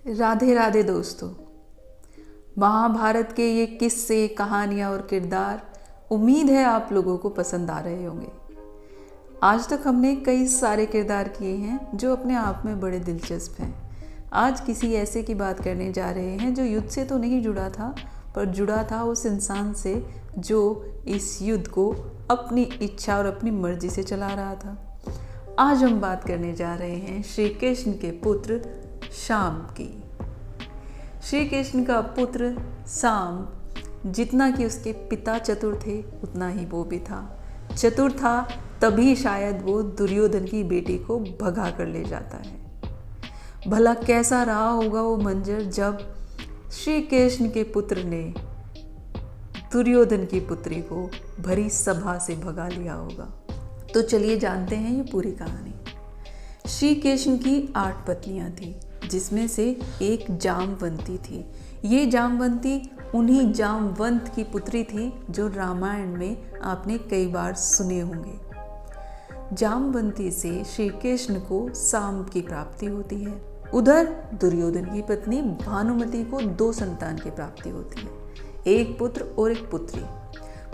राधे राधे दोस्तों। महाभारत के ये किस्से, कहानियाँ और किरदार उम्मीद है आप लोगों को पसंद आ रहे होंगे। आज तक हमने कई सारे किरदार किए हैं जो अपने आप में बड़े दिलचस्प हैं। आज किसी ऐसे की बात करने जा रहे हैं जो युद्ध से तो नहीं जुड़ा था, पर जुड़ा था उस इंसान से जो इस युद्ध को अपनी इच्छा और अपनी मर्जी से चला रहा था। आज हम बात करने जा रहे हैं श्री कृष्ण के पुत्र शाम की। श्री कृष्ण का पुत्र शाम, जितना कि उसके पिता चतुर थे उतना ही वो भी था। चतुर था तभी शायद वो दुर्योधन की बेटी को भगा कर ले जाता है। भला कैसा रहा होगा वो मंजर जब श्री कृष्ण के पुत्र ने दुर्योधन की पुत्री को भरी सभा से भगा लिया होगा। तो चलिए जानते हैं ये पूरी कहानी। श्री कृष्ण की 8 पत्नियां थी, जिसमें से एक जामवंती थी। ये जामवंती उन्हीं जामवंत की पुत्री थी जो रामायण में आपने कई बार सुने होंगे। जामवंती से श्री कृष्ण को शाम की प्राप्ति होती है। उधर दुर्योधन की पत्नी भानुमति को 2 संतान की प्राप्ति होती है, एक पुत्र और एक पुत्री।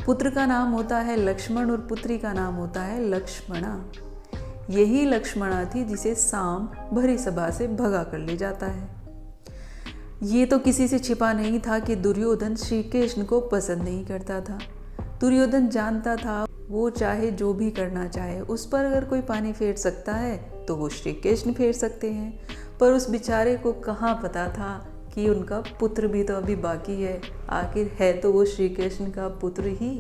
पुत्र का नाम होता है लक्ष्मण और पुत्री का नाम होता है लक्ष्मणा। यही लक्ष्मणा थी जिसे शाम भरी सभा से भगा कर ले जाता है। ये तो किसी से छिपा नहीं था कि दुर्योधन श्री कृष्ण को पसंद नहीं करता था। दुर्योधन जानता था वो चाहे जो भी करना चाहे, उस पर अगर कोई पानी फेर सकता है तो वो श्री कृष्ण फेर सकते हैं। पर उस बेचारे को कहाँ पता था कि उनका पुत्र भी तो अभी बाकी है। आखिर है तो वो श्री कृष्ण का पुत्र ही,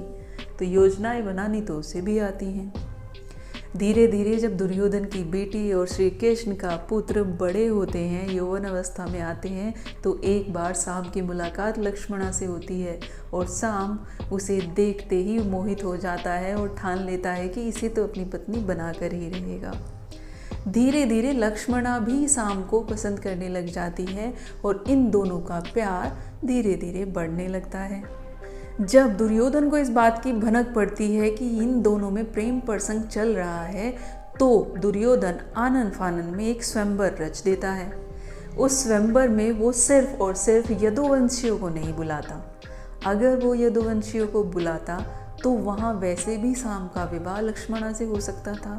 तो योजनाएं बनानी तो उसे भी आती हैं। धीरे धीरे जब दुर्योधन की बेटी और श्री कृष्ण का पुत्र बड़े होते हैं, यौवन अवस्था में आते हैं, तो एक बार शाम की मुलाकात लक्ष्मणा से होती है और शाम उसे देखते ही मोहित हो जाता है और ठान लेता है कि इसे तो अपनी पत्नी बनाकर ही रहेगा। धीरे धीरे लक्ष्मणा भी शाम को पसंद करने लग जाती है और इन दोनों का प्यार धीरे धीरे बढ़ने लगता है। जब दुर्योधन को इस बात की भनक पड़ती है कि इन दोनों में प्रेम प्रसंग चल रहा है, तो दुर्योधन आनन फानन में एक स्वयंवर रच देता है। उस स्वयंवर में वो सिर्फ और सिर्फ यदुवंशियों को नहीं बुलाता। अगर वो यदुवंशियों को बुलाता तो वहाँ वैसे भी शाम का विवाह लक्ष्मणा से हो सकता था,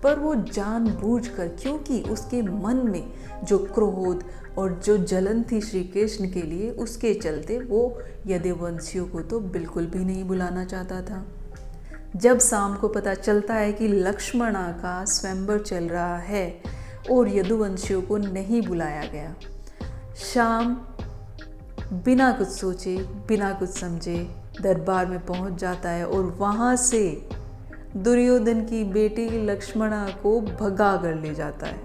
पर वो जानबूझकर, क्योंकि उसके मन में जो क्रोध और जो जलन थी श्री कृष्ण के लिए, उसके चलते वो यदुवंशियों को तो बिल्कुल भी नहीं बुलाना चाहता था। जब शाम को पता चलता है कि लक्ष्मणा का स्वयंवर चल रहा है और यदुवंशियों को नहीं बुलाया गया, शाम बिना कुछ सोचे, बिना कुछ समझे दरबार में पहुंच जाता है और वहां से दुर्योधन की बेटी लक्ष्मणा को भगा कर ले जाता है।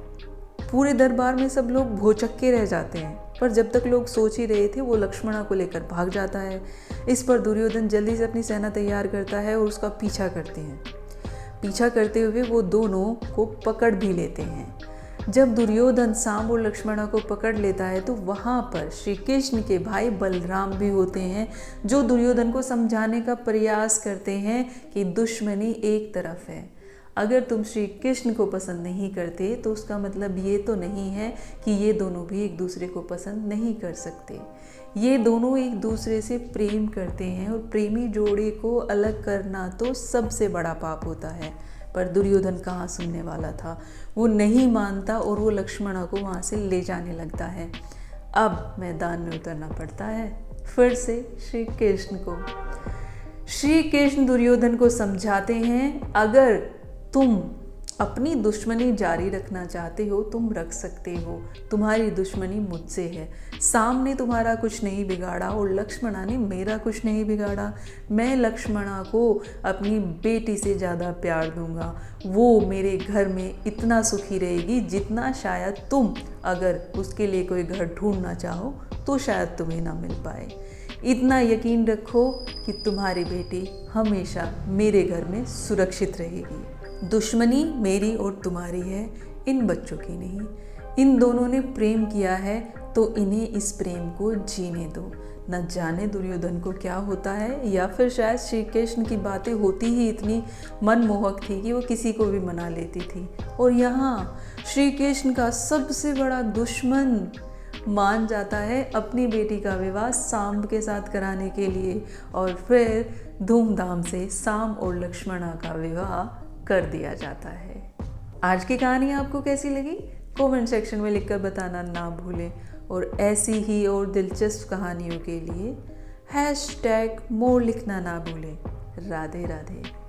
पूरे दरबार में सब लोग भौचक्के रह जाते हैं, पर जब तक लोग सोच ही रहे थे वो लक्ष्मणा को लेकर भाग जाता है। इस पर दुर्योधन जल्दी से अपनी सेना तैयार करता है और उसका पीछा करते हैं। पीछा करते हुए वो दोनों को पकड़ भी लेते हैं। जब दुर्योधन शाम और लक्ष्मणा को पकड़ लेता है तो वहाँ पर श्री कृष्ण के भाई बलराम भी होते हैं, जो दुर्योधन को समझाने का प्रयास करते हैं कि दुश्मनी एक तरफ है। अगर तुम श्री कृष्ण को पसंद नहीं करते तो उसका मतलब ये तो नहीं है कि ये दोनों भी एक दूसरे को पसंद नहीं कर सकते। ये दोनों एक दूसरे से प्रेम करते हैं और प्रेमी जोड़े को अलग करना तो सबसे बड़ा पाप होता है। पर दुर्योधन कहाँ सुनने वाला था, वो नहीं मानता और वो लक्ष्मणा को वहाँ से ले जाने लगता है। अब मैदान में उतरना पड़ता है फिर से श्री कृष्ण को। श्री कृष्ण दुर्योधन को समझाते हैं, अगर तुम अपनी दुश्मनी जारी रखना चाहते हो तुम रख सकते हो, तुम्हारी दुश्मनी मुझसे है। शाम ने तुम्हारा कुछ नहीं बिगाड़ा और लक्ष्मणा ने मेरा कुछ नहीं बिगाड़ा। मैं लक्ष्मणा को अपनी बेटी से ज़्यादा प्यार दूंगा। वो मेरे घर में इतना सुखी रहेगी जितना शायद तुम अगर उसके लिए कोई घर ढूंढना चाहो तो शायद तुम्हें ना मिल पाए। इतना यकीन रखो कि तुम्हारी बेटी हमेशा मेरे घर में सुरक्षित रहेगी। दुश्मनी मेरी और तुम्हारी है, इन बच्चों की नहीं। इन दोनों ने प्रेम किया है तो इन्हें इस प्रेम को जीने दो। न जाने दुर्योधन को क्या होता है, या फिर शायद श्री कृष्ण की बातें होती ही इतनी मनमोहक थी कि वो किसी को भी मना लेती थी। और यहाँ श्री कृष्ण का सबसे बड़ा दुश्मन मान जाता है अपनी बेटी का विवाह सांब के साथ कराने के लिए और फिर धूमधाम से साम और लक्ष्मणा का विवाह कर दिया जाता है। आज की कहानी आपको कैसी लगी कमेंट सेक्शन में लिखकर बताना ना भूलें और ऐसी ही और दिलचस्प कहानियों के लिए #मोर लिखना ना भूलें। राधे राधे।